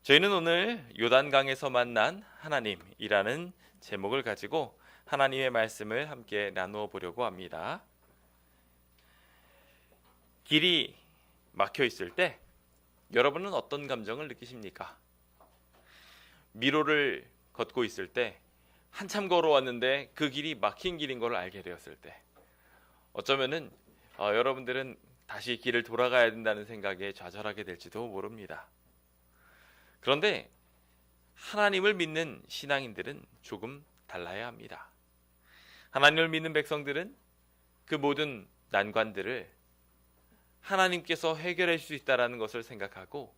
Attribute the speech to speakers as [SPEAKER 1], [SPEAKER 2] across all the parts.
[SPEAKER 1] 저희는 오늘 요단강에서 만난 하나님이라는 제목을 가지고 하나님의 말씀을 함께 나누어 보려고 합니다. 길이 막혀 있을 때 여러분은 어떤 감정을 느끼십니까? 미로를 걷고 있을 때 한참 걸어왔는데 그 길이 막힌 길인 걸 알게 되었을 때 어쩌면은 여러분들은 다시 길을 돌아가야 된다는 생각에 좌절하게 될지도 모릅니다. 그런데 하나님을 믿는 신앙인들은 조금 달라야 합니다. 하나님을 믿는 백성들은 그 모든 난관들을 하나님께서 해결해 줄 수 있다는 것을 생각하고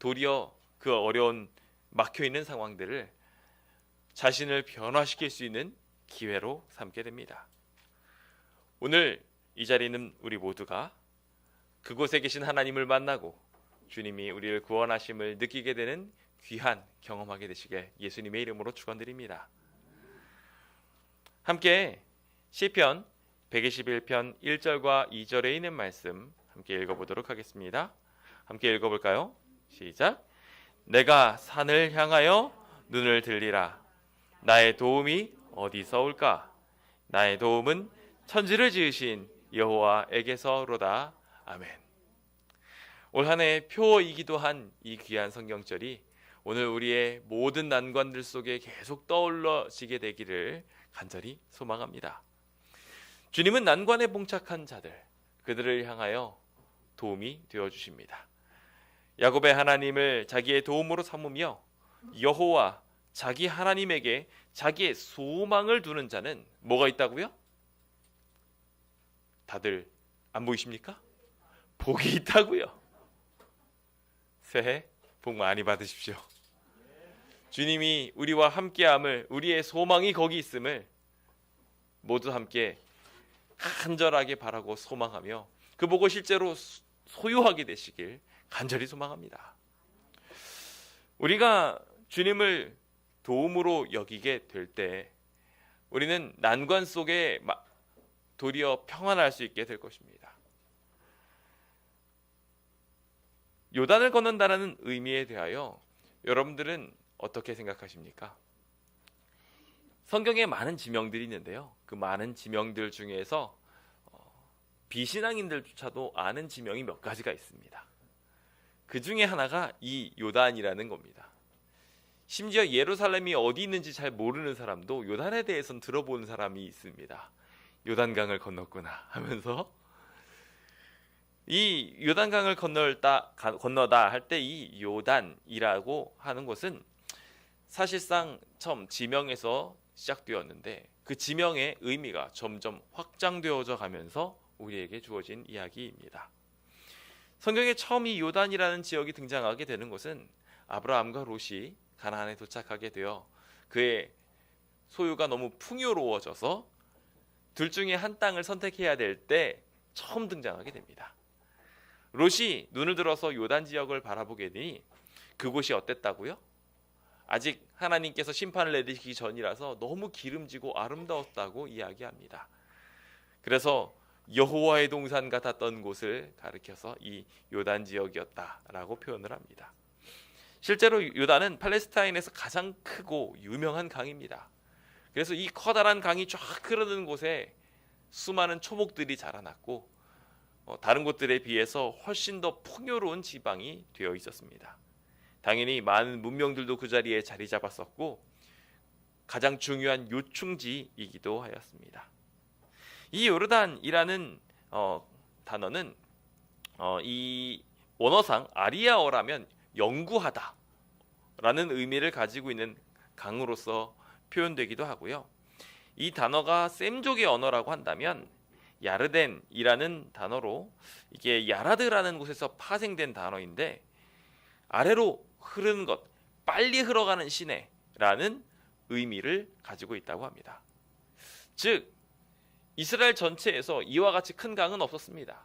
[SPEAKER 1] 도리어 그 어려운 막혀있는 상황들을 자신을 변화시킬 수 있는 기회로 삼게 됩니다. 오늘 이 자리는 우리 모두가 그곳에 계신 하나님을 만나고 주님이 우리를 구원하심을 느끼게 되는 귀한 경험하게 되시게 예수님의 이름으로 축원드립니다. 함께 시편 121편 1절과 2절에 있는 말씀 함께 읽어보도록 하겠습니다. 함께 읽어볼까요? 시작. 내가 산을 향하여 눈을 들리라. 나의 도움이 어디서 올까? 나의 도움은 천지를 지으신 여호와에게서로다. 아멘. 올 한 해 표어이기도 한 이 귀한 성경절이 오늘 우리의 모든 난관들 속에 계속 떠올라지게 되기를 간절히 소망합니다. 주님은 난관에 봉착한 자들, 그들을 향하여 도움이 되어주십니다. 야곱의 하나님을 자기의 도움으로 삼으며 여호와 자기 하나님에게 자기의 소망을 두는 자는 뭐가 있다고요? 다들 안 보이십니까? 복이 있다고요. 새해 복 많이 받으십시오. 주님이 우리와 함께함을, 우리의 소망이 거기 있음을 모두 함께 간절하게 바라고 소망하며 그 복을 실제로 소유하게 되시길 간절히 소망합니다. 우리가 주님을 도움으로 여기게 될 때 우리는 난관 속에 도리어 평안할 수 있게 될 것입니다. 요단을 건넌다는 의미에 대하여 여러분들은 어떻게 생각하십니까? 성경에 많은 지명들이 있는데요. 그 많은 지명들 중에서 비신앙인들조차도 아는 지명이 몇 가지가 있습니다. 그 중에 하나가 이 요단이라는 겁니다. 심지어 예루살렘이 어디 있는지 잘 모르는 사람도 요단에 대해서는 들어본 사람이 있습니다. 요단강을 건넜구나 하면서 이 요단강을 건너다 할 때 이 요단이라고 하는 것은 사실상 처음 지명에서 시작되었는데 그 지명의 의미가 점점 확장되어져 가면서 우리에게 주어진 이야기입니다. 성경에 처음 이 요단이라는 지역이 등장하게 되는 것은 아브라함과 롯이 가나안에 도착하게 되어 그의 소유가 너무 풍요로워져서 둘 중에 한 땅을 선택해야 될 때 처음 등장하게 됩니다. 롯이 눈을 들어서 요단 지역을 바라보게 되니 그곳이 어땠다고요? 아직 하나님께서 심판을 내리시기 전이라서 너무 기름지고 아름다웠다고 이야기합니다. 그래서 여호와의 동산 같았던 곳을 가리켜서 이 요단 지역이었다라고 표현을 합니다. 실제로 요단은 팔레스타인에서 가장 크고 유명한 강입니다. 그래서 이 커다란 강이 쫙 흐르는 곳에 수많은 초목들이 자라났고 다른 곳들에 비해서 훨씬 더 풍요로운 지방이 되어 있었습니다. 당연히 많은 문명들도 그 자리에 자리 잡았었고 가장 중요한 요충지이기도 하였습니다. 이 요르단이라는 단어는 이 원어상 아리아어라면 영구하다 라는 의미를 가지고 있는 강으로서 표현되기도 하고요. 이 단어가 셈족의 언어라고 한다면 야르덴이라는 단어로 이게 야라드라는 곳에서 파생된 단어인데 아래로 흐르는 것, 빨리 흘러가는 시내라는 의미를 가지고 있다고 합니다. 즉 이스라엘 전체에서 이와 같이 큰 강은 없었습니다.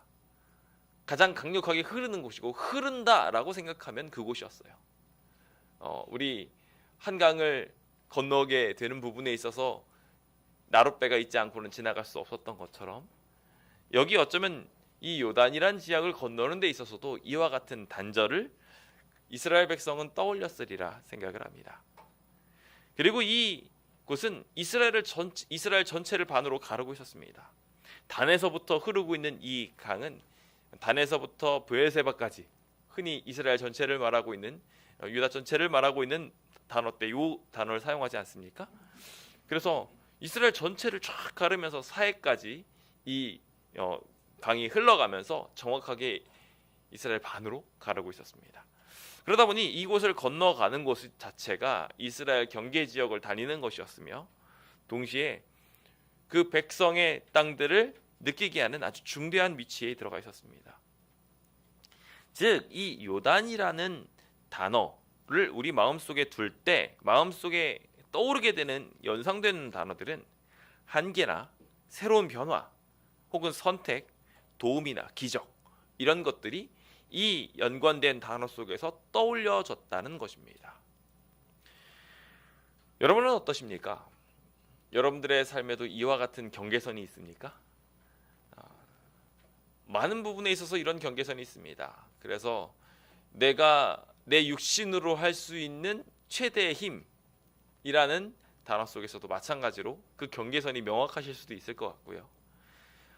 [SPEAKER 1] 가장 강력하게 흐르는 곳이고 흐른다라고 생각하면 그곳이었어요. 우리 한강을 건너게 되는 부분에 있어서 나룻배가 있지 않고는 지나갈 수 없었던 것처럼 여기 어쩌면 이 요단이란 지역을 건너는 데 있어서도 이와 같은 단절을 이스라엘 백성은 떠올렸으리라 생각을 합니다. 그리고 이 곳은 이스라엘 전체를 반으로 가르고 있었습니다. 단에서부터 흐르고 있는 이 강은 단에서부터 브엘세바까지, 흔히 이스라엘 전체를 말하고 있는, 유다 전체를 말하고 있는 단어 때 이 단어를 사용하지 않습니까? 그래서 이스라엘 전체를 쫙 가르면서 사해까지 이 강이 흘러가면서 정확하게 이스라엘 반으로 가르고 있었습니다. 그러다 보니 이곳을 건너가는 곳 자체가 이스라엘 경계 지역을 다니는 것이었으며, 동시에 그 백성의 땅들을 느끼게 하는 아주 중대한 위치에 들어가 있었습니다. 즉, 이 요단이라는 단어를 우리 마음속에 둘 때 마음속에 떠오르게 되는, 연상되는 단어들은 한계나 새로운 변화, 혹은 선택, 도움이나 기적, 이런 것들이 이 연관된 단어 속에서 떠올려졌다는 것입니다. 여러분은 어떠십니까? 여러분들의 삶에도 이와 같은 경계선이 있습니까? 많은 부분에 있어서 이런 경계선이 있습니다. 그래서 내가 내 육신으로 할 수 있는 최대의 힘이라는 단어 속에서도 마찬가지로 그 경계선이 명확하실 수도 있을 것 같고요.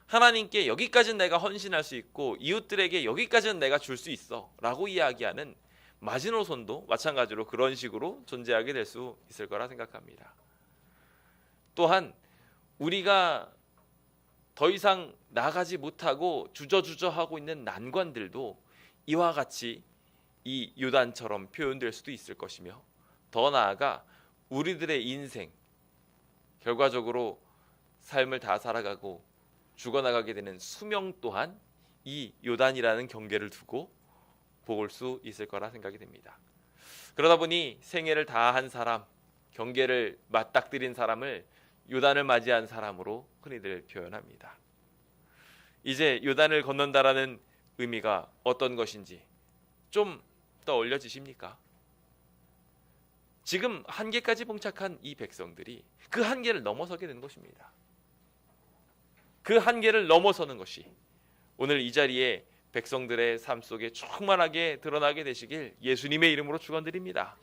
[SPEAKER 1] 하나님께 여기까지는 내가 헌신할 수 있고 이웃들에게 여기까지는 내가 줄 수 있어 라고 이야기하는 마지노선도 마찬가지로 그런 식으로 존재하게 될 수 있을 거라 생각합니다. 또한 우리가 더 이상 나가지 못하고 주저주저하고 있는 난관들도 이와 같이 이 요단처럼 표현될 수도 있을 것이며, 더 나아가 우리들의 인생, 결과적으로 삶을 다 살아가고 죽어나가게 되는 수명 또한 이 요단이라는 경계를 두고 볼 수 있을 거라 생각이 됩니다. 그러다 보니 생애를 다한 사람, 경계를 맞닥뜨린 사람을 요단을 맞이한 사람으로 흔히들 표현합니다. 이제 요단을 건넌다라는 의미가 어떤 것인지 좀 떠올려지십니까? 지금 한계까지 봉착한 이 백성들이 그 한계를 넘어서게 된 것입니다. 그 한계를 넘어서는 것이 오늘 이 자리에 백성들의 삶 속에 충만하게 드러나게 되시길 예수님의 이름으로 축원드립니다.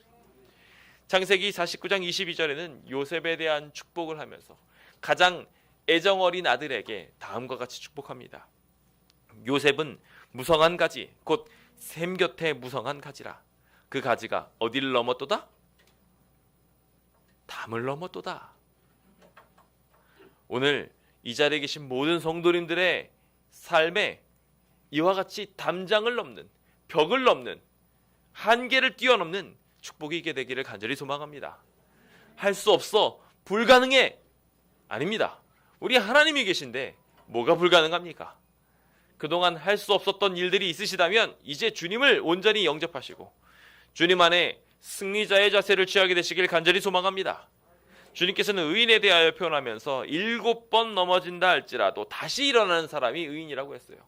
[SPEAKER 1] 창세기 49장 22절에는 요셉에 대한 축복을 하면서 가장 애정어린 아들에게 다음과 같이 축복합니다. 요셉은 무성한 가지, 곧 샘 곁에 무성한 가지라. 그 가지가 어디를 넘었도다? 담을 넘었도다. 오늘 이 자리에 계신 모든 성도님들의 삶에 이와 같이 담장을 넘는, 벽을 넘는, 한계를 뛰어넘는 축복이 있게 되기를 간절히 소망합니다. 할 수 없어, 불가능해, 아닙니다. 우리 하나님이 계신데 뭐가 불가능합니까? 그동안 할 수 없었던 일들이 있으시다면 이제 주님을 온전히 영접하시고 주님 안에 승리자의 자세를 취하게 되시길 간절히 소망합니다. 주님께서는 의인에 대하여 표현하면서 7번 넘어진다 할지라도 다시 일어나는 사람이 의인이라고 했어요.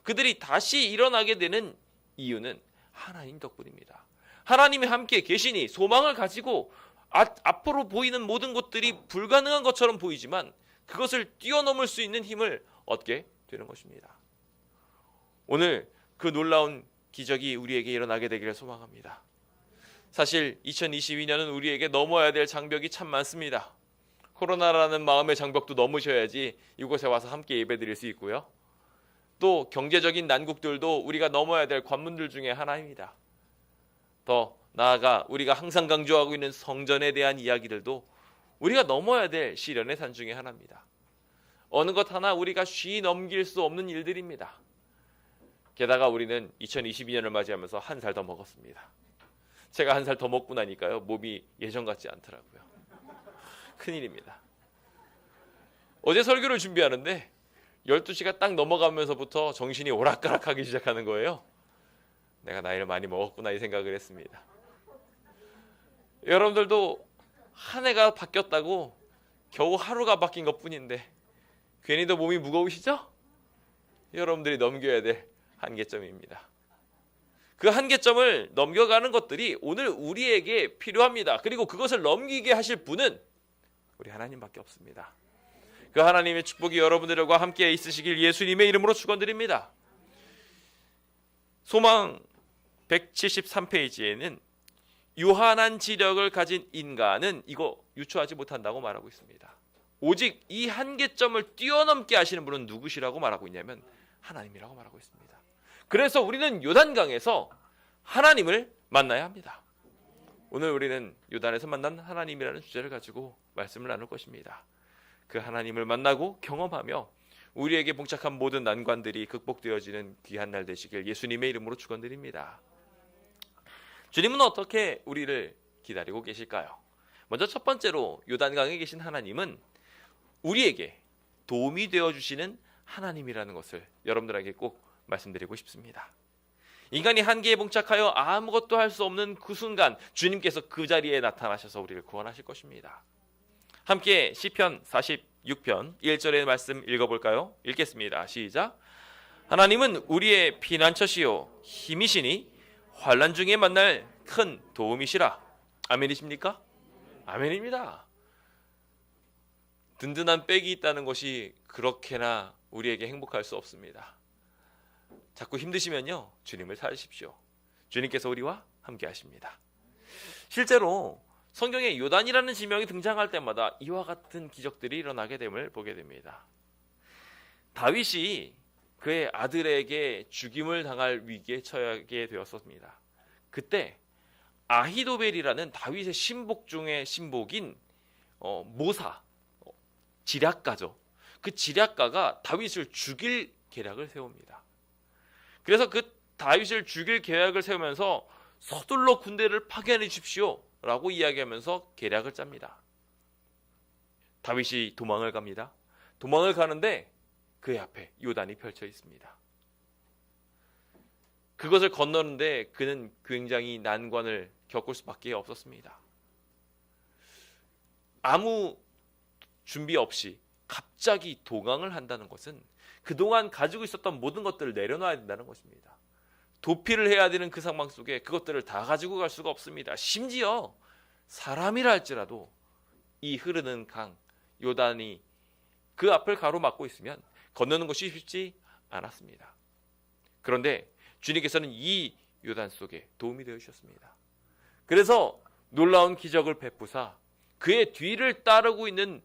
[SPEAKER 1] 그들이 다시 일어나게 되는 이유는 하나님 덕분입니다. 하나님이 함께 계시니 소망을 가지고 앞으로 보이는 모든 것들이 불가능한 것처럼 보이지만 그것을 뛰어넘을 수 있는 힘을 얻게 되는 것입니다. 오늘 그 놀라운 기적이 우리에게 일어나게 되기를 소망합니다. 사실 2022년은 우리에게 넘어야 될 장벽이 참 많습니다. 코로나라는 마음의 장벽도 넘으셔야지 이곳에 와서 함께 예배드릴 수 있고요. 또 경제적인 난국들도 우리가 넘어야 될 관문들 중에 하나입니다. 더 나아가 우리가 항상 강조하고 있는 성전에 대한 이야기들도 우리가 넘어야 될 시련의 산 중에 하나입니다. 어느 것 하나 우리가 쉬이 넘길 수 없는 일들입니다. 게다가 우리는 2022년을 맞이하면서 한 살 더 먹었습니다. 제가 한 살 더 먹고 나니까요, 몸이 예전 같지 않더라고요. 큰일입니다. 어제 설교를 준비하는데 12시가 딱 넘어가면서부터 정신이 오락가락하기 시작하는 거예요. 내가 나이를 많이 먹었구나 이 생각을 했습니다. 여러분들도 한 해가 바뀌었다고 겨우 하루가 바뀐 것뿐인데 괜히 더 몸이 무거우시죠? 여러분들이 넘겨야 될 한계점입니다. 그 한계점을 넘겨가는 것들이 오늘 우리에게 필요합니다. 그리고 그것을 넘기게 하실 분은 우리 하나님밖에 없습니다. 그 하나님의 축복이 여러분들과 함께 있으시길 예수님의 이름으로 축원드립니다. 소망 173페이지에는 유한한 지력을 가진 인간은 이거 유추하지 못한다고 말하고 있습니다. 오직 이 한계점을 뛰어넘게 하시는 분은 누구시라고 말하고 있냐면 하나님이라고 말하고 있습니다. 그래서 우리는 요단강에서 하나님을 만나야 합니다. 오늘 우리는 요단에서 만난 하나님이라는 주제를 가지고 말씀을 나눌 것입니다. 그 하나님을 만나고 경험하며 우리에게 봉착한 모든 난관들이 극복되어지는 귀한 날 되시길 예수님의 이름으로 축원드립니다. 주님은 어떻게 우리를 기다리고 계실까요? 먼저 첫 번째로 요단강에 계신 하나님은 우리에게 도움이 되어주시는 하나님이라는 것을 여러분들에게 꼭 말씀드리고 싶습니다. 인간이 한계에 봉착하여 아무것도 할 수 없는 그 순간 주님께서 그 자리에 나타나셔서 우리를 구원하실 것입니다. 함께 시편 46편 1절의 말씀 읽어볼까요? 읽겠습니다. 시작. 하나님은 우리의 피난처시요 힘이시니 환난 중에 만날 큰 도움이시라. 아멘이십니까? 아멘입니다. 든든한 백이 있다는 것이 그렇게나 우리에게 행복할 수 없습니다. 자꾸 힘드시면요, 주님을 찾으십시오. 주님께서 우리와 함께 하십니다. 실제로 성경에 요단이라는 지명이 등장할 때마다 이와 같은 기적들이 일어나게 됨을 보게 됩니다. 다윗이 그의 아들에게 죽임을 당할 위기에 처하게 되었습니다. 그때 아히도벨이라는 다윗의 신복 중의 신복인 모사, 지략가죠. 그 지략가가 다윗을 죽일 계략을 세웁니다. 그래서 그 다윗을 죽일 계략을 세우면서 서둘러 군대를 파견해 주십시오 라고 이야기하면서 계략을 짭니다. 다윗이 도망을 갑니다. 도망을 가는데 그의 앞에 요단이 펼쳐 있습니다. 그것을 건너는데 그는 굉장히 난관을 겪을 수밖에 없었습니다. 아무 준비 없이 갑자기 도망을 한다는 것은 그동안 가지고 있었던 모든 것들을 내려놔야 된다는 것입니다. 도피를 해야 되는 그 상황 속에 그것들을 다 가지고 갈 수가 없습니다. 심지어 사람이라 할지라도 이 흐르는 강 요단이 그 앞을 가로막고 있으면 건너는 것이 쉽지 않았습니다. 그런데 주님께서는 이 요단 속에 도움이 되어 주셨습니다. 그래서 놀라운 기적을 베푸사 그의 뒤를 따르고 있는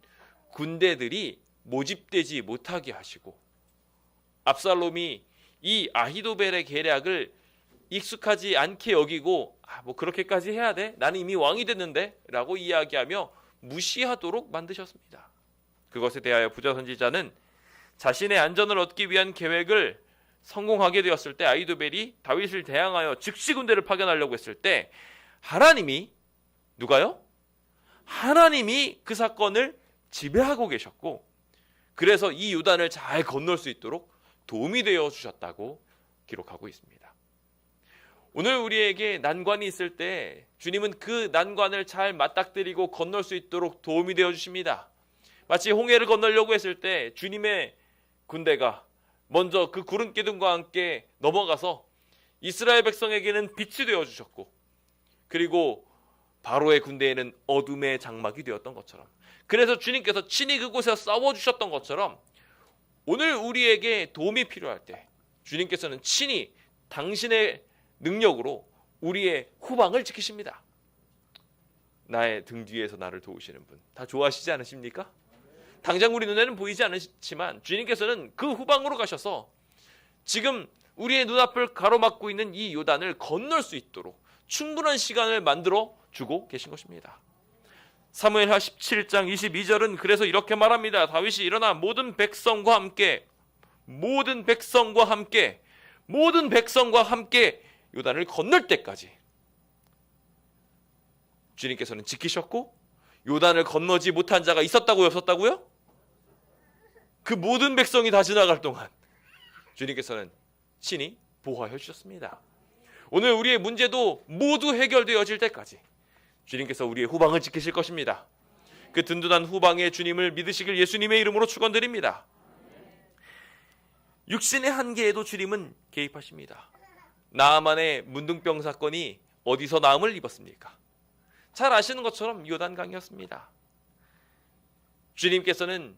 [SPEAKER 1] 군대들이 모집되지 못하게 하시고 압살롬이 이 아히도벨의 계략을 익숙하지 않게 여기고 뭐 그렇게까지 해야 돼? 나는 이미 왕이 됐는데? 라고 이야기하며 무시하도록 만드셨습니다. 그것에 대하여 부자 선지자는 자신의 안전을 얻기 위한 계획을 성공하게 되었을 때 아히도벨이 다윗을 대항하여 즉시 군대를 파견하려고 했을 때 하나님이 누가요? 하나님이 그 사건을 지배하고 계셨고 그래서 이 요단을 잘 건널 수 있도록 도움이 되어 주셨다고 기록하고 있습니다. 오늘 우리에게 난관이 있을 때 주님은 그 난관을 잘 맞닥뜨리고 건널 수 있도록 도움이 되어 주십니다. 마치 홍해를 건너려고 했을 때 주님의 군대가 먼저 그 구름 기둥과 함께 넘어가서 이스라엘 백성에게는 빛이 되어 주셨고 그리고 바로의 군대에는 어둠의 장막이 되었던 것처럼 그래서 주님께서 친히 그곳에서 싸워주셨던 것처럼 오늘 우리에게 도움이 필요할 때 주님께서는 친히 당신의 능력으로 우리의 후방을 지키십니다. 나의 등 뒤에서 나를 도우시는 분 다 좋아하시지 않으십니까? 당장 우리 눈에는 보이지 않지만 주님께서는 그 후방으로 가셔서 지금 우리의 눈앞을 가로막고 있는 이 요단을 건널 수 있도록 충분한 시간을 만들어 주고 계신 것입니다. 사무엘하 17장 22절은 그래서 이렇게 말합니다. 다윗이 일어나 모든 백성과 함께 요단을 건널 때까지 주님께서는 지키셨고 요단을 건너지 못한 자가 있었다고요? 없었다고요? 그 모든 백성이 다 지나갈 동안 주님께서는 친히 보호하여 주셨습니다. 오늘 우리의 문제도 모두 해결되어질 때까지 주님께서 우리의 후방을 지키실 것입니다. 그 든든한 후방의 주님을 믿으시길 예수님의 이름으로 축원드립니다. 육신의 한계에도 주님은 개입하십니다. 나아만의 문둥병 사건이 어디서 나음을 입었습니까? 잘 아시는 것처럼 요단강이었습니다. 주님께서는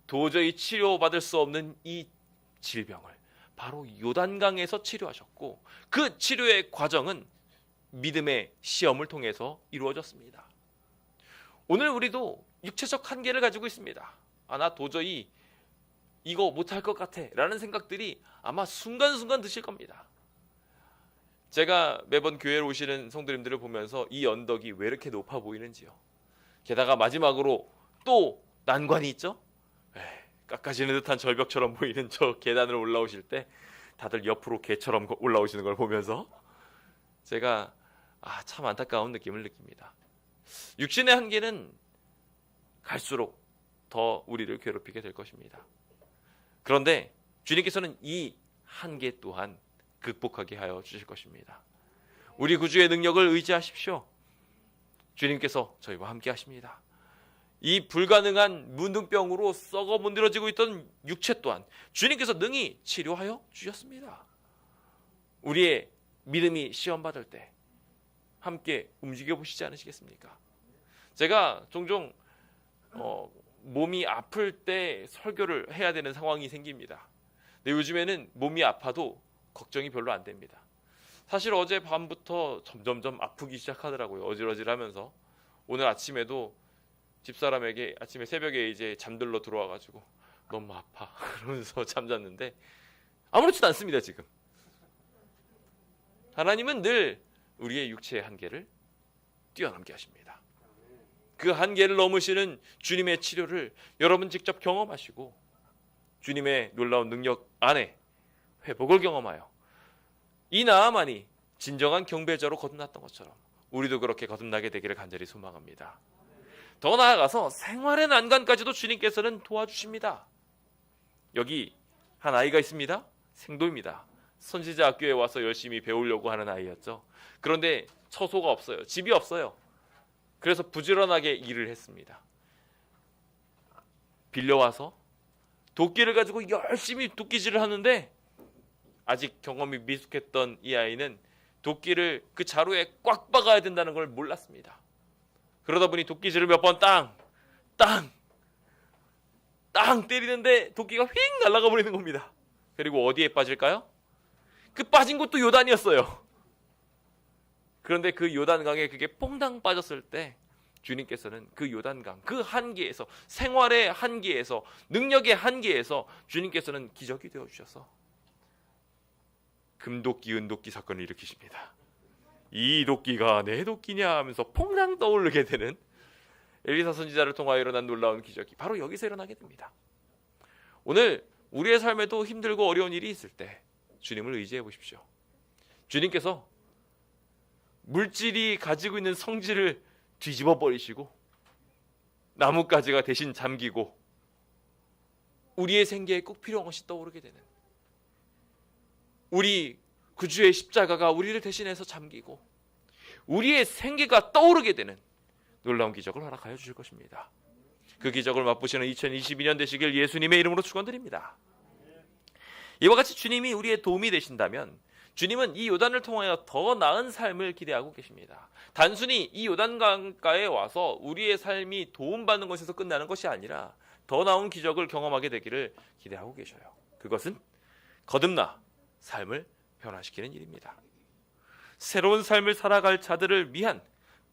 [SPEAKER 1] 도저히 치료받을 수 없는 이 질병을 바로 요단강에서 치료하셨고 그 치료의 과정은 믿음의 시험을 통해서 이루어졌습니다. 오늘 우리도 육체적 한계를 가지고 있습니다. 나 도저히 이거 못할 것 같아 라는 생각들이 아마 순간순간 드실 겁니다. 제가 매번 교회에 오시는 성도님들을 보면서 이 언덕이 왜 이렇게 높아 보이는지요. 게다가 마지막으로 또 난관이 있죠. 깎아지는 듯한 절벽처럼 보이는 저 계단을 올라오실 때 다들 옆으로 개처럼 올라오시는 걸 보면서 제가 참 안타까운 느낌을 느낍니다. 육신의 한계는 갈수록 더 우리를 괴롭히게 될 것입니다. 그런데 주님께서는 이 한계 또한 극복하게 하여 주실 것입니다. 우리 구주의 능력을 의지하십시오. 주님께서 저희와 함께 하십니다. 이 불가능한 문둥병으로 썩어 문드러지고 있던 육체 또한 주님께서 능히 치료하여 주셨습니다. 우리의 믿음이 시험받을 때 함께 움직여 보시지 않으시겠습니까? 제가 종종 몸이 아플 때 설교를 해야 되는 상황이 생깁니다. 근데 요즘에는 몸이 아파도 걱정이 별로 안 됩니다. 사실 어제 밤부터 점점점 아프기 시작하더라고요. 어질어질하면서. 오늘 아침에도 집사람에게 아침에 새벽에 이제 잠들러 들어와가지고 너무 아파 그러면서 잠잤는데 아무렇지도 않습니다. 지금 하나님은 늘 우리의 육체의 한계를 뛰어넘게 하십니다. 그 한계를 넘으시는 주님의 치료를 여러분 직접 경험하시고 주님의 놀라운 능력 안에 회복을 경험하여 이 나아만이 진정한 경배자로 거듭났던 것처럼 우리도 그렇게 거듭나게 되기를 간절히 소망합니다. 더 나아가서 생활의 난관까지도 주님께서는 도와주십니다. 여기 한 아이가 있습니다. 생도입니다. 선지자 학교에 와서 열심히 배우려고 하는 아이였죠. 그런데 처소가 없어요. 집이 없어요. 그래서 부지런하게 일을 했습니다. 빌려와서 도끼를 가지고 열심히 도끼질을 하는데 아직 경험이 미숙했던 이 아이는 도끼를 그 자루에 꽉 박아야 된다는 걸 몰랐습니다. 그러다 보니 도끼질을 몇 번 땅 때리는데 도끼가 휙 날아가 버리는 겁니다. 그리고 어디에 빠질까요? 그 빠진 곳도 요단이었어요. 그런데 그 요단강에 그게 퐁당 빠졌을 때 주님께서는 그 요단강, 그 한계에서, 생활의 한계에서, 능력의 한계에서 주님께서는 기적이 되어주셔서 금도끼, 은도끼 사건을 일으키십니다. 이 도끼가 내 도끼냐 하면서 퐁당 떠오르게 되는 엘리사 선지자를 통하여 일어난 놀라운 기적이 바로 여기서 일어나게 됩니다. 오늘 우리의 삶에도 힘들고 어려운 일이 있을 때 주님을 의지해 보십시오. 주님께서 물질이 가지고 있는 성질을 뒤집어 버리시고 나뭇가지가 대신 잠기고 우리의 생계에 꼭 필요한 것이 떠오르게 되는, 우리 구주의 십자가가 우리를 대신해서 잠기고 우리의 생계가 떠오르게 되는 놀라운 기적을 허락하여 주실 것입니다. 그 기적을 맛보시는 2022년 되시길 예수님의 이름으로 축원드립니다. 이와 같이 주님이 우리의 도움이 되신다면 주님은 이 요단을 통하여 더 나은 삶을 기대하고 계십니다. 단순히 이 요단강가에 와서 우리의 삶이 도움받는 것에서 끝나는 것이 아니라 더 나은 기적을 경험하게 되기를 기대하고 계셔요. 그것은 거듭나 삶을 변화시키는 일입니다. 새로운 삶을 살아갈 자들을 위한,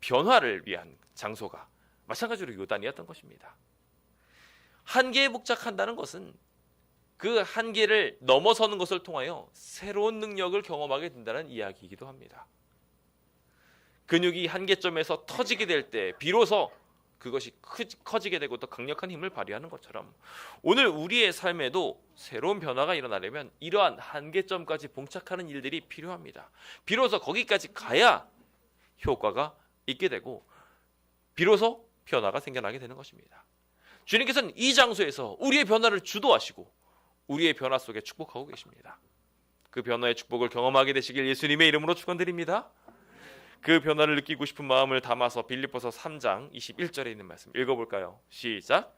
[SPEAKER 1] 변화를 위한 장소가 마찬가지로 요단이었던 것입니다. 한계에 복잡한다는 것은 그 한계를 넘어서는 것을 통하여 새로운 능력을 경험하게 된다는 이야기이기도 합니다. 근육이 한계점에서 터지게 될 때 비로소 그것이 커지게 되고 더 강력한 힘을 발휘하는 것처럼 오늘 우리의 삶에도 새로운 변화가 일어나려면 이러한 한계점까지 봉착하는 일들이 필요합니다. 비로소 거기까지 가야 효과가 있게 되고 비로소 변화가 생겨나게 되는 것입니다. 주님께서는 이 장소에서 우리의 변화를 주도하시고 우리의 변화 속에 축복하고 계십니다. 그 변화의 축복을 경험하게 되시길 예수님의 이름으로 축원드립니다. 그 변화를 느끼고 싶은 마음을 담아서 빌립보서 3장 21절에 있는 말씀 읽어볼까요? 시작.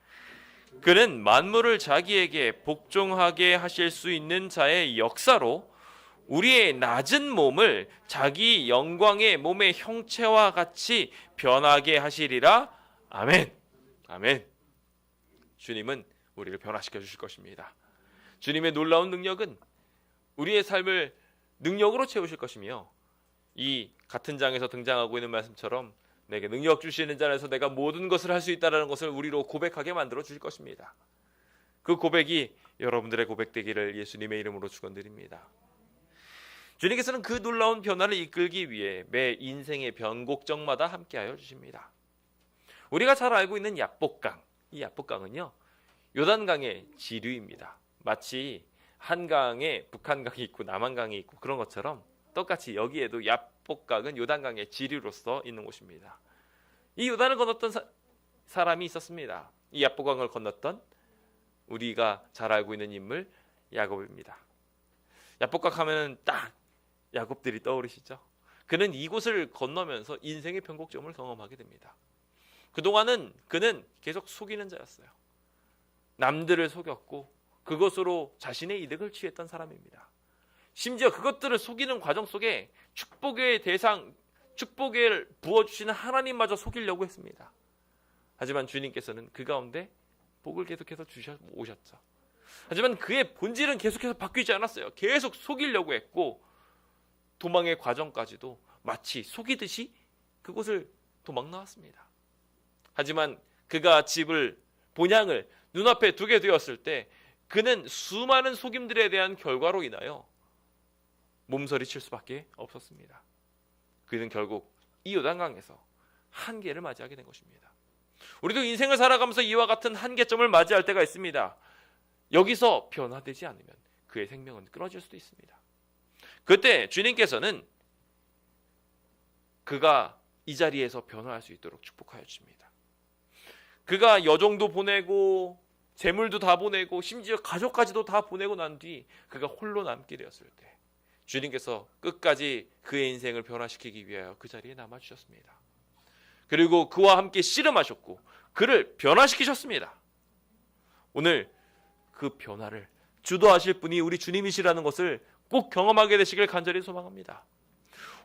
[SPEAKER 1] 그는 만물을 자기에게 복종하게 하실 수 있는 자의 역사로 우리의 낮은 몸을 자기 영광의 몸의 형체와 같이 변하게 하시리라. 아멘. 아멘. 주님은 우리를 변화시켜 주실 것입니다. 주님의 놀라운 능력은 우리의 삶을 능력으로 채우실 것이며 이 같은 장에서 등장하고 있는 말씀처럼 내게 능력 주시는 자 안에서 내가 모든 것을 할 수 있다는 것을 우리로 고백하게 만들어 주실 것입니다. 그 고백이 여러분들의 고백되기를 예수님의 이름으로 축원드립니다. 주님께서는 그 놀라운 변화를 이끌기 위해 매 인생의 변곡점마다 함께하여 주십니다. 우리가 잘 알고 있는 야복강, 이 야복강은요 요단강의 지류입니다. 마치 한강에 북한강이 있고 남한강이 있고 그런 것처럼 똑같이 여기에도 야복강은 요단강의 지류로서 있는 곳입니다. 이 요단을 건넜던 사람이 있었습니다. 이 야복강을 건넜던 우리가 잘 알고 있는 인물 야곱입니다. 야복강 하면 딱 야곱들이 떠오르시죠. 그는 이곳을 건너면서 인생의 변곡점을 경험하게 됩니다. 그동안은 그는 계속 속이는 자였어요. 남들을 속였고 그것으로 자신의 이득을 취했던 사람입니다. 심지어 그것들을 속이는 과정 속에 축복의 대상, 축복을 부어주시는 하나님마저 속이려고 했습니다. 하지만 주님께서는 그 가운데 복을 계속해서 오셨죠. 하지만 그의 본질은 계속해서 바뀌지 않았어요. 계속 속이려고 했고 도망의 과정까지도 마치 속이듯이 그곳을 도망 나왔습니다. 하지만 그가 집을 본향을 눈앞에 두게 되었을 때 그는 수많은 속임들에 대한 결과로 인하여 몸서리칠 수밖에 없었습니다. 그는 결국 이 요단강에서 한계를 맞이하게 된 것입니다. 우리도 인생을 살아가면서 이와 같은 한계점을 맞이할 때가 있습니다. 여기서 변화되지 않으면 그의 생명은 끊어질 수도 있습니다. 그때 주님께서는 그가 이 자리에서 변화할 수 있도록 축복하여 주십니다. 그가 여종도 보내고 재물도 다 보내고 심지어 가족까지도 다 보내고 난 뒤 그가 홀로 남게 되었을 때 주님께서 끝까지 그의 인생을 변화시키기 위하여 그 자리에 남아주셨습니다. 그리고 그와 함께 씨름하셨고 그를 변화시키셨습니다. 오늘 그 변화를 주도하실 분이 우리 주님이시라는 것을 꼭 경험하게 되시길 간절히 소망합니다.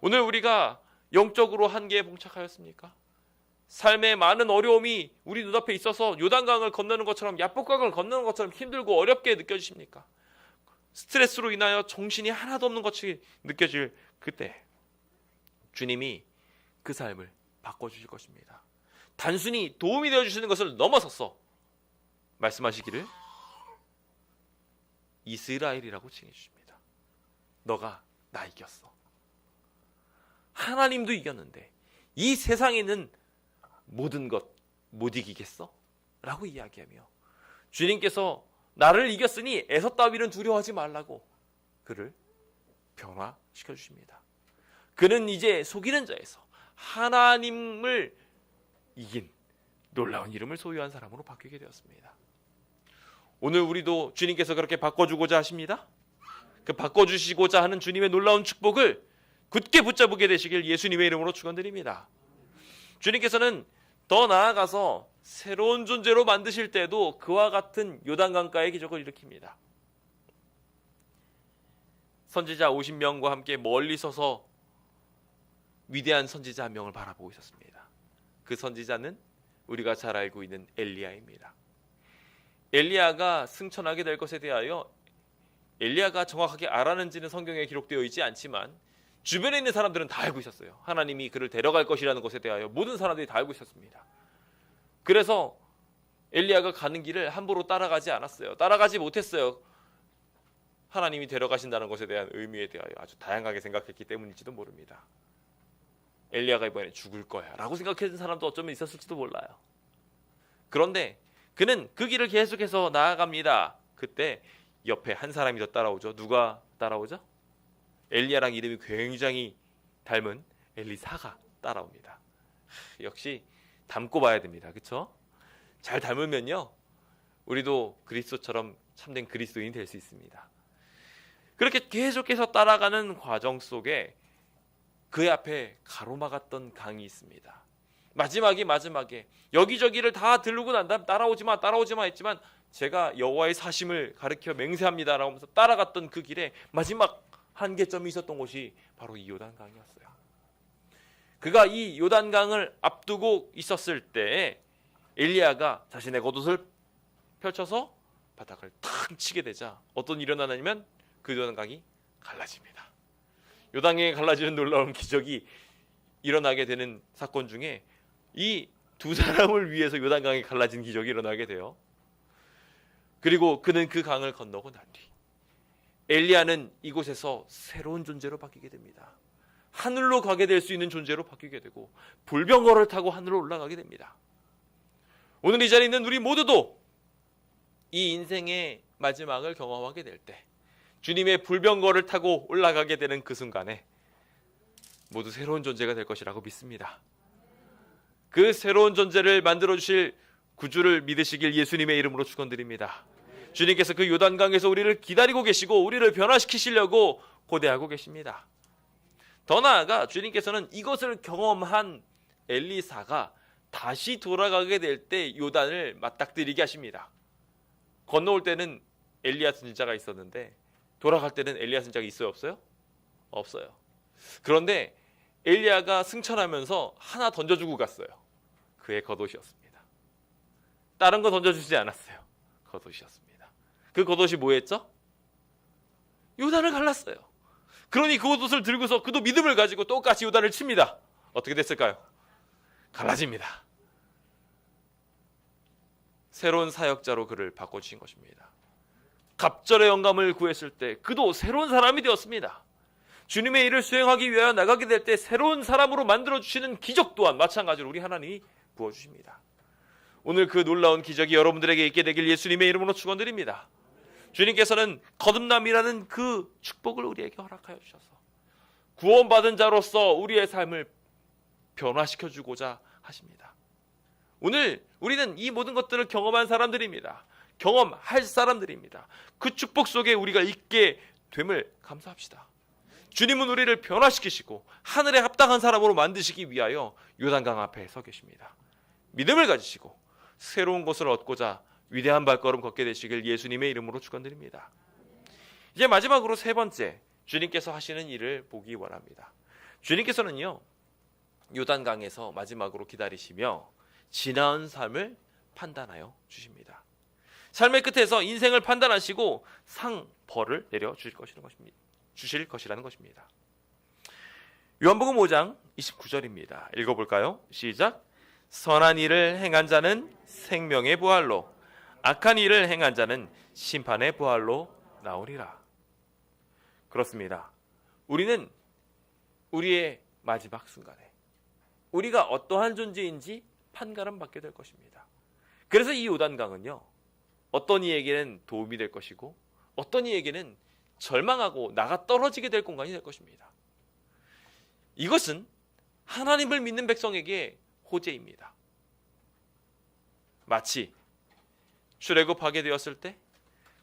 [SPEAKER 1] 오늘 우리가 영적으로 한계에 봉착하였습니까? 삶의 많은 어려움이 우리 눈앞에 있어서 요단강을 건너는 것처럼 야복강을 건너는 것처럼 힘들고 어렵게 느껴지십니까? 스트레스로 인하여 정신이 하나도 없는 것이 느껴질 그때 주님이 그 삶을 바꿔주실 것입니다. 단순히 도움이 되어주시는 것을 넘어서서 말씀하시기를 이스라엘이라고 칭해주십니다. 너가 나 이겼어. 하나님도 이겼는데 이 세상에 있는 모든 것 못 이기겠어? 라고 이야기하며 주님께서 나를 이겼으니 에서 따위는 두려워하지 말라고 그를 변화시켜 주십니다. 그는 이제 속이는 자에서 하나님을 이긴 놀라운 이름을 소유한 사람으로 바뀌게 되었습니다. 오늘 우리도 주님께서 그렇게 바꿔주고자 하십니다. 그 바꿔주시고자 하는 주님의 놀라운 축복을 굳게 붙잡게 되시길 예수님의 이름으로 축원드립니다. 주님께서는 더 나아가서 새로운 존재로 만드실 때도 그와 같은 요단강가의 기적을 일으킵니다. 선지자 50명과 함께 멀리 서서 위대한 선지자 한 명을 바라보고 있었습니다. 그 선지자는 우리가 잘 알고 있는 엘리야입니다. 엘리야가 승천하게 될 것에 대하여 엘리야가 정확하게 알았는지는 성경에 기록되어 있지 않지만 주변에 있는 사람들은 다 알고 있었어요. 하나님이 그를 데려갈 것이라는 것에 대하여 모든 사람들이 다 알고 있었습니다. 그래서 엘리야가 가는 길을 함부로 따라가지 않았어요. 따라가지 못했어요. 하나님이 데려가신다는 것에 대한 의미에 대하여 아주 다양하게 생각했기 때문일지도 모릅니다. 엘리야가 이번에 죽을 거야 라고 생각했던 사람도 어쩌면 있었을지도 몰라요. 그런데 그는 그 길을 계속해서 나아갑니다. 그때 옆에 한 사람이 더 따라오죠. 누가 따라오죠? 엘리야랑 이름이 굉장히 닮은 엘리사가 따라옵니다. 역시 닮고 봐야 됩니다. 그렇죠? 잘 닮으면요 우리도 그리스도처럼 참된 그리스도인이 될 수 있습니다. 그렇게 계속해서 따라가는 과정 속에 그의 앞에 가로막았던 강이 있습니다. 마지막에 여기저기를 다 들르고 난 다음 따라오지 마 했지만 제가 여호와의 사심을 가리켜 맹세합니다 라고 하면서 따라갔던 그 길에 마지막 한계점이 있었던 곳이 바로 이 요단강이었어요. 그가 이 요단강을 앞두고 있었을 때 엘리야가 자신의 겉옷을 펼쳐서 바닥을 탁 치게 되자 어떤 일이 일어나냐면 그 요단강이 갈라집니다. 요단강이 갈라지는 놀라운 기적이 일어나게 되는 사건 중에 이 두 사람을 위해서 요단강이 갈라진 기적이 일어나게 돼요. 그리고 그는 그 강을 건너고 난 뒤 엘리야는 이곳에서 새로운 존재로 바뀌게 됩니다. 하늘로 가게 될 수 있는 존재로 바뀌게 되고 불병거를 타고 하늘로 올라가게 됩니다. 오늘 이 자리에 있는 우리 모두도 이 인생의 마지막을 경험하게 될 때 주님의 불병거를 타고 올라가게 되는 그 순간에 모두 새로운 존재가 될 것이라고 믿습니다. 그 새로운 존재를 만들어주실 구주를 믿으시길 예수님의 이름으로 축원드립니다. 주님께서 그 요단강에서 우리를 기다리고 계시고 우리를 변화시키시려고 고대하고 계십니다. 더 나아가 주님께서는 이것을 경험한 엘리사가 다시 돌아가게 될 때 요단을 맞닥뜨리게 하십니다. 건너올 때는 엘리야 선지자가 있었는데 돌아갈 때는 엘리야 선지자가 있어요, 없어요? 없어요. 그런데 엘리야가 승천하면서 하나 던져주고 갔어요. 그의 겉옷이었습니다. 다른 거 던져주지 않았어요. 겉옷이었습니다. 그 겉옷이 뭐였죠? 요단을 갈랐어요. 그러니 그 겉옷을 들고서 그도 믿음을 가지고 똑같이 요단을 칩니다. 어떻게 됐을까요? 갈라집니다. 새로운 사역자로 그를 바꿔주신 것입니다. 갑절의 영감을 구했을 때 그도 새로운 사람이 되었습니다. 주님의 일을 수행하기 위하여 나가게 될 때 새로운 사람으로 만들어주시는 기적 또한 마찬가지로 우리 하나님이 부어주십니다. 오늘 그 놀라운 기적이 여러분들에게 있게 되길 예수님의 이름으로 축원드립니다. 주님께서는 거듭남이라는 그 축복을 우리에게 허락하여 주셔서 구원받은 자로서 우리의 삶을 변화시켜주고자 하십니다. 오늘 우리는 이 모든 것들을 경험한 사람들입니다. 경험할 사람들입니다. 그 축복 속에 우리가 있게 됨을 감사합시다. 주님은 우리를 변화시키시고 하늘에 합당한 사람으로 만드시기 위하여 요단강 앞에 서 계십니다. 믿음을 가지시고 새로운 것을 얻고자 위대한 발걸음 걷게 되시길 예수님의 이름으로 축원드립니다. 이제 마지막으로 세 번째, 주님께서 하시는 일을 보기 원합니다. 주님께서는요, 요단강에서 마지막으로 기다리시며 지나온 삶을 판단하여 주십니다. 삶의 끝에서 인생을 판단하시고 벌을 내려 주실 것이라는 것입니다. 요한복음 5장 29절입니다. 읽어볼까요? 시작. 선한 일을 행한 자는 생명의 부활로, 악한 일을 행한 자는 심판의 부활로 나오리라. 그렇습니다. 우리는 우리의 마지막 순간에 우리가 어떠한 존재인지 판가름 받게 될 것입니다. 그래서 이 요단강은요, 어떤 이에게는 도움이 될 것이고 어떤 이에게는 절망하고 나가 떨어지게 될 공간이 될 것입니다. 이것은 하나님을 믿는 백성에게 호재입니다. 마치 출애굽하게 되었을 때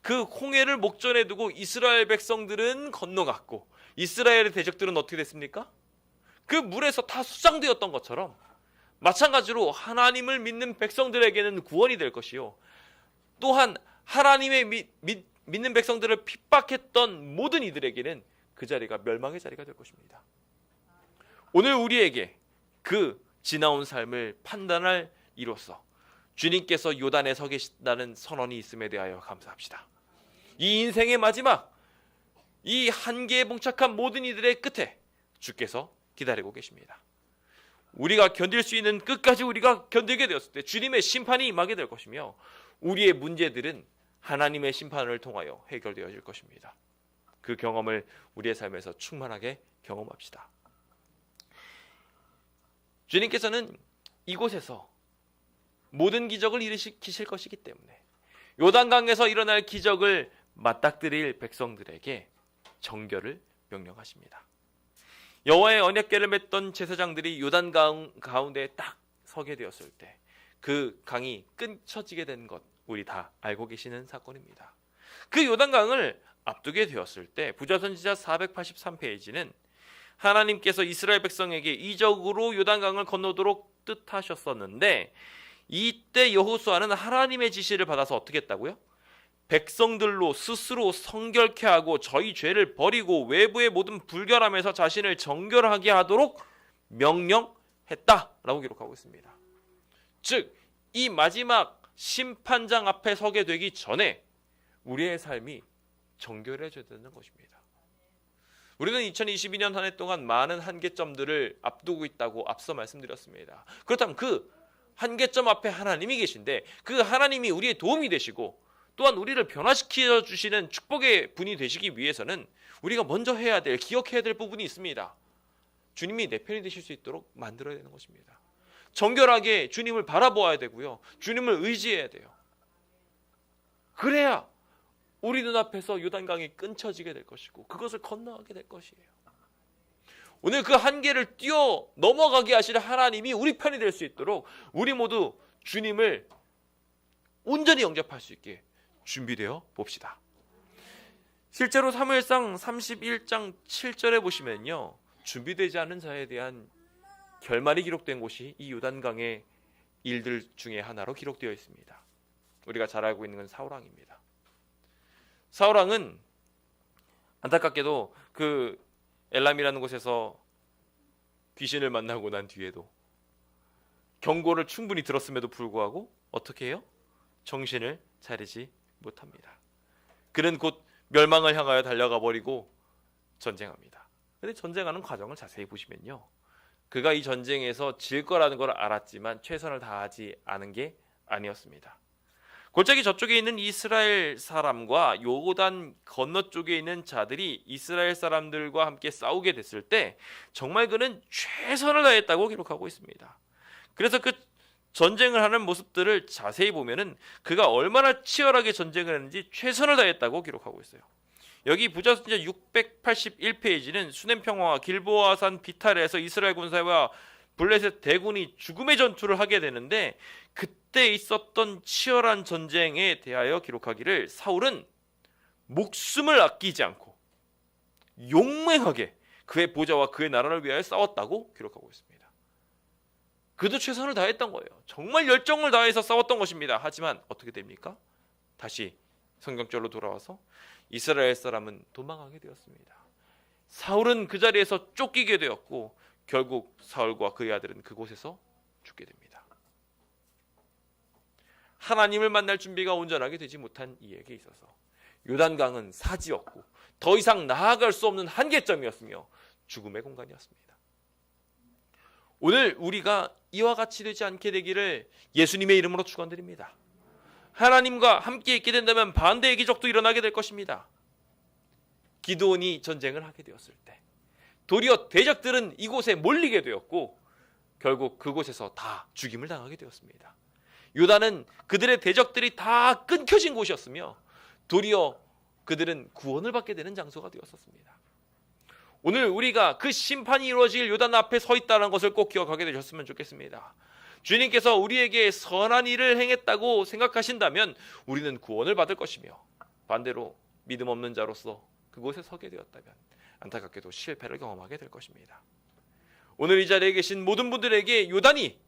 [SPEAKER 1] 그 홍해를 목전에 두고 이스라엘 백성들은 건너갔고 이스라엘의 대적들은 어떻게 됐습니까? 그 물에서 다 수장되었던 것처럼 마찬가지로 하나님을 믿는 백성들에게는 구원이 될 것이요, 또한 하나님의 믿는 백성들을 핍박했던 모든 이들에게는 그 자리가 멸망의 자리가 될 것입니다. 오늘 우리에게 그 지나온 삶을 판단할 이로써 주님께서 요단에 서 계신다는 선언이 있음에 대하여 감사합시다. 이 인생의 마지막, 이 한계에 봉착한 모든 이들의 끝에 주께서 기다리고 계십니다. 우리가 견딜 수 있는 끝까지 우리가 견디게 되었을 때 주님의 심판이 임하게 될 것이며 우리의 문제들은 하나님의 심판을 통하여 해결되어질 것입니다. 그 경험을 우리의 삶에서 충만하게 경험합시다. 주님께서는 이곳에서 모든 기적을 일으키실 것이기 때문에 요단강에서 일어날 기적을 맞닥뜨릴 백성들에게 정결을 명령하십니다. 여호와의 언약궤를 맸던 제사장들이 요단강 가운데 딱 서게 되었을 때 그 강이 끊쳐지게 된 것 우리 다 알고 계시는 사건입니다. 그 요단강을 앞두게 되었을 때 부자선지자 483페이지는 하나님께서 이스라엘 백성에게 이적으로 요단강을 건너도록 뜻하셨었는데 이때 여호수아는 하나님의 지시를 받아서 어떻게 했다고요? 백성들로 스스로 성결케 하고 저희 죄를 버리고 외부의 모든 불결함에서 자신을 정결하게 하도록 명령했다라고 기록하고 있습니다. 즉, 이 마지막 심판장 앞에 서게 되기 전에 우리의 삶이 정결해져야 되는 것입니다. 우리는 2022년 한 해 동안 많은 한계점들을 앞두고 있다고 앞서 말씀드렸습니다. 그렇다면 그 한계점 앞에 하나님이 계신데 그 하나님이 우리의 도움이 되시고 또한 우리를 변화시켜 주시는 축복의 분이 되시기 위해서는 우리가 먼저 해야 될, 기억해야 될 부분이 있습니다. 주님이 내 편이 되실 수 있도록 만들어야 되는 것입니다. 정결하게 주님을 바라보아야 되고요. 주님을 의지해야 돼요. 그래야 우리 눈앞에서 요단강이 끊쳐지게 될 것이고 그것을 건너가게 될 것이에요. 오늘 그 한계를 뛰어 넘어가게 하실 하나님이 우리 편이 될 수 있도록 우리 모두 주님을 온전히 영접할 수 있게 준비되어 봅시다. 실제로 사무엘상 31장 7절에 보시면요, 준비되지 않은 자에 대한 결말이 기록된 곳이 이 요단강의 일들 중에 하나로 기록되어 있습니다. 우리가 잘 알고 있는 건 사울왕입니다. 사울왕은 안타깝게도 그 엘람이라는 곳에서 귀신을 만나고 난 뒤에도 경고를 충분히 들었음에도 불구하고 어떻게 해요? 정신을 차리지 못합니다. 그는 곧 멸망을 향하여 달려가 버리고 전쟁합니다. 그런데 전쟁하는 과정을 자세히 보시면요, 그가 이 전쟁에서 질 거라는 걸 알았지만 최선을 다하지 않은 게 아니었습니다. 골짜기 저쪽에 있는 이스라엘 사람과 요단 건너쪽에 있는 자들이 이스라엘 사람들과 함께 싸우게 됐을 때 정말 그는 최선을 다했다고 기록하고 있습니다. 그래서 그 전쟁을 하는 모습들을 자세히 보면은 그가 얼마나 치열하게 전쟁을 했는지 최선을 다했다고 기록하고 있어요. 여기 부자순자 681페이지는 수넴평화와 길보아산 비탈에서 이스라엘 군사와 블레셋 대군이 죽음의 전투를 하게 되는데 그때 있었던 치열한 전쟁에 대하여 기록하기를 사울은 목숨을 아끼지 않고 용맹하게 그의 보좌와 그의 나라를 위하여 싸웠다고 기록하고 있습니다. 그도 최선을 다했던 거예요. 정말 열정을 다해서 싸웠던 것입니다. 하지만 어떻게 됩니까? 다시 성경절로 돌아와서 이스라엘 사람은 도망하게 되었습니다. 사울은 그 자리에서 쫓기게 되었고 결국 사울과 그의 아들은 그곳에서 죽게 됩니다. 하나님을 만날 준비가 온전하게 되지 못한 이에게 있어서 요단강은 사지였고 더 이상 나아갈 수 없는 한계점이었으며 죽음의 공간이었습니다. 오늘 우리가 이와 같이 되지 않게 되기를 예수님의 이름으로 축원드립니다. 하나님과 함께 있게 된다면 반대의 기적도 일어나게 될 것입니다. 기드온이 전쟁을 하게 되었을 때 도리어 대적들은 이곳에 몰리게 되었고 결국 그곳에서 다 죽임을 당하게 되었습니다. 요단은 그들의 대적들이 다 끊겨진 곳이었으며 도리어 그들은 구원을 받게 되는 장소가 되었었습니다. 오늘 우리가 그 심판이 이루어질 요단 앞에 서 있다는 것을 꼭 기억하게 되셨으면 좋겠습니다. 주님께서 우리에게 선한 일을 행했다고 생각하신다면 우리는 구원을 받을 것이며 반대로 믿음 없는 자로서 그곳에 서게 되었다면 안타깝게도 실패를 경험하게 될 것입니다. 오늘 이 자리에 계신 모든 분들에게 요단이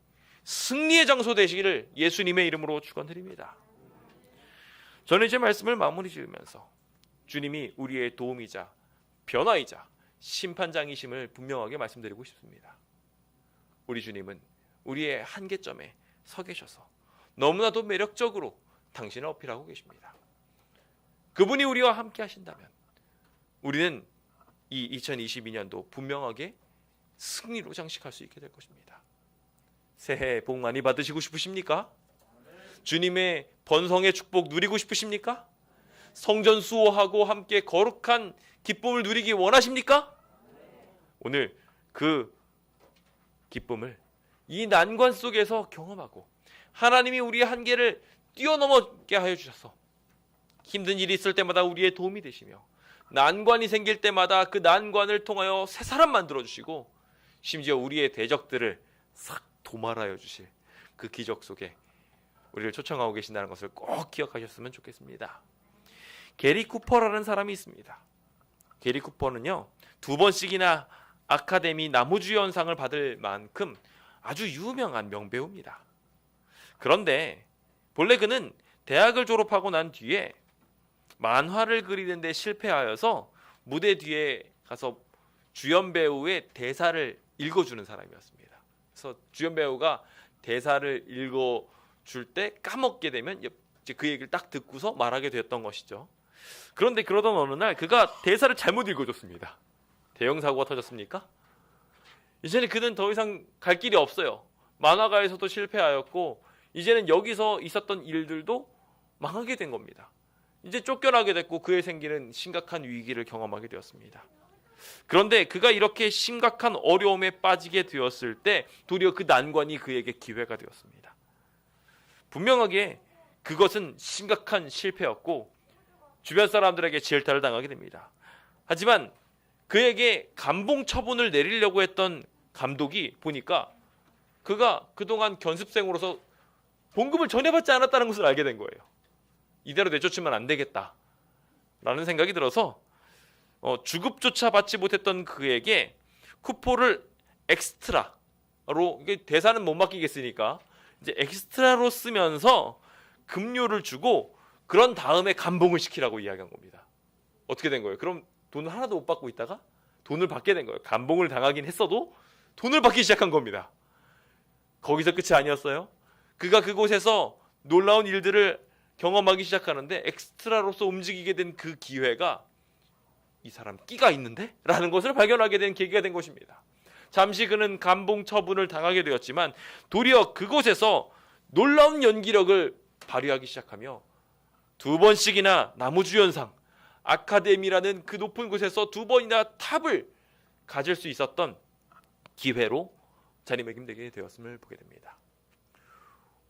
[SPEAKER 1] 승리의 장소 되시기를 예수님의 이름으로 축원드립니다. 저는 이제 말씀을 마무리 지으면서 주님이 우리의 도움이자 변화이자 심판장이심을 분명하게 말씀드리고 싶습니다. 우리 주님은 우리의 한계점에 서 계셔서 너무나도 매력적으로 당신을 어필하고 계십니다. 그분이 우리와 함께 하신다면 우리는 이 2022년도 분명하게 승리로 장식할 수 있게 될 것입니다. 새해 복 많이 받으시고 싶으십니까? 주님의 번성의 축복 누리고 싶으십니까? 성전 수호하고 함께 거룩한 기쁨을 누리기 원하십니까? 오늘 그 기쁨을 이 난관 속에서 경험하고 하나님이 우리의 한계를 뛰어넘게 하여 주셔서 힘든 일이 있을 때마다 우리의 도움이 되시며 난관이 생길 때마다 그 난관을 통하여 새 사람 만들어 주시고 심지어 우리의 대적들을 싹 도말하여 주실 그 기적 속에 우리를 초청하고 계신다는 것을 꼭 기억하셨으면 좋겠습니다. 게리 쿠퍼라는 사람이 있습니다. 게리 쿠퍼는요 2번씩이나 아카데미 나무주연상을 받을 만큼 아주 유명한 명배우입니다. 그런데 본래 그는 대학을 졸업하고 난 뒤에 만화를 그리는 데 실패하여서 무대 뒤에 가서 주연 배우의 대사를 읽어주는 사람이었습니다. 그래서 주연 배우가 대사를 읽어줄 때 까먹게 되면 이제 그 얘기를 딱 듣고서 말하게 되었던 것이죠. 그런데 그러던 어느 날 그가 대사를 잘못 읽어줬습니다. 대형 사고가 터졌습니까? 이제는 그는 더 이상 갈 길이 없어요. 만화가에서도 실패하였고 이제는 여기서 있었던 일들도 망하게 된 겁니다. 이제 쫓겨나게 됐고 그에 생기는 심각한 위기를 경험하게 되었습니다. 그런데 그가 이렇게 심각한 어려움에 빠지게 되었을 때 도리어 그 난관이 그에게 기회가 되었습니다. 분명하게 그것은 심각한 실패였고 주변 사람들에게 질타를 당하게 됩니다. 하지만 그에게 감봉 처분을 내리려고 했던 감독이 보니까 그가 그동안 견습생으로서 봉급을 전혀 받지 않았다는 것을 알게 된 거예요. 이대로 내쫓으면 안 되겠다라는 생각이 들어서 주급조차 받지 못했던 그에게 쿠포를 엑스트라로, 이게 대사는 못 맡기겠으니까 이제 엑스트라로 쓰면서 급료를 주고 그런 다음에 감봉을 시키라고 이야기한 겁니다. 어떻게 된 거예요? 그럼 돈을 하나도 못 받고 있다가 돈을 받게 된 거예요. 감봉을 당하긴 했어도 돈을 받기 시작한 겁니다. 거기서 끝이 아니었어요. 그가 그곳에서 놀라운 일들을 경험하기 시작하는데 엑스트라로서 움직이게 된 그 기회가 이 사람 끼가 있는데? 라는 것을 발견하게 된 계기가 된 것입니다. 잠시 그는 감봉 처분을 당하게 되었지만 도리어 그곳에서 놀라운 연기력을 발휘하기 시작하며 2번씩이나 나무주연상, 아카데미라는 그 높은 곳에서 2번이나 탑을 가질 수 있었던 기회로 자리매김되게 되었음을 보게 됩니다.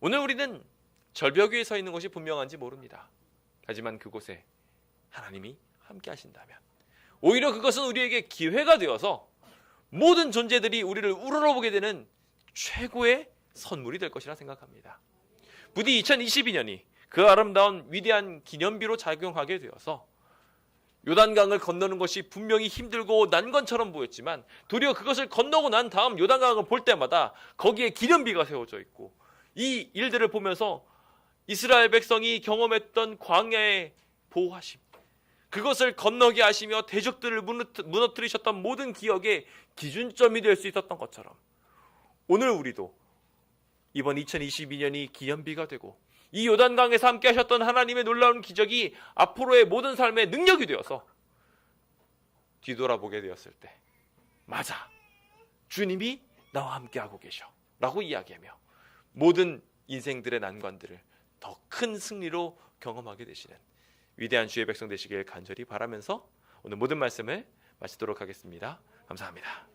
[SPEAKER 1] 오늘 우리는 절벽 위에 서 있는 것이 분명한지 모릅니다. 하지만 그곳에 하나님이 함께 하신다면 오히려 그것은 우리에게 기회가 되어서 모든 존재들이 우리를 우러러보게 되는 최고의 선물이 될 것이라 생각합니다. 부디 2022년이 그 아름다운 위대한 기념비로 작용하게 되어서 요단강을 건너는 것이 분명히 힘들고 난관처럼 보였지만 도리어 그것을 건너고 난 다음 요단강을 볼 때마다 거기에 기념비가 세워져 있고 이 일들을 보면서 이스라엘 백성이 경험했던 광야의 보호하심, 그것을 건너게 하시며 대적들을 무너뜨리셨던 모든 기억의 기준점이 될 수 있었던 것처럼 오늘 우리도 이번 2022년이 기념비가 되고 이 요단강에서 함께 하셨던 하나님의 놀라운 기적이 앞으로의 모든 삶의 능력이 되어서 뒤돌아보게 되었을 때 맞아, 주님이 나와 함께하고 계셔 라고 이야기하며 모든 인생들의 난관들을 더 큰 승리로 경험하게 되시는 위대한 주의 백성 되시길 간절히 바라면서 오늘 모든 말씀을 마치도록 하겠습니다. 감사합니다.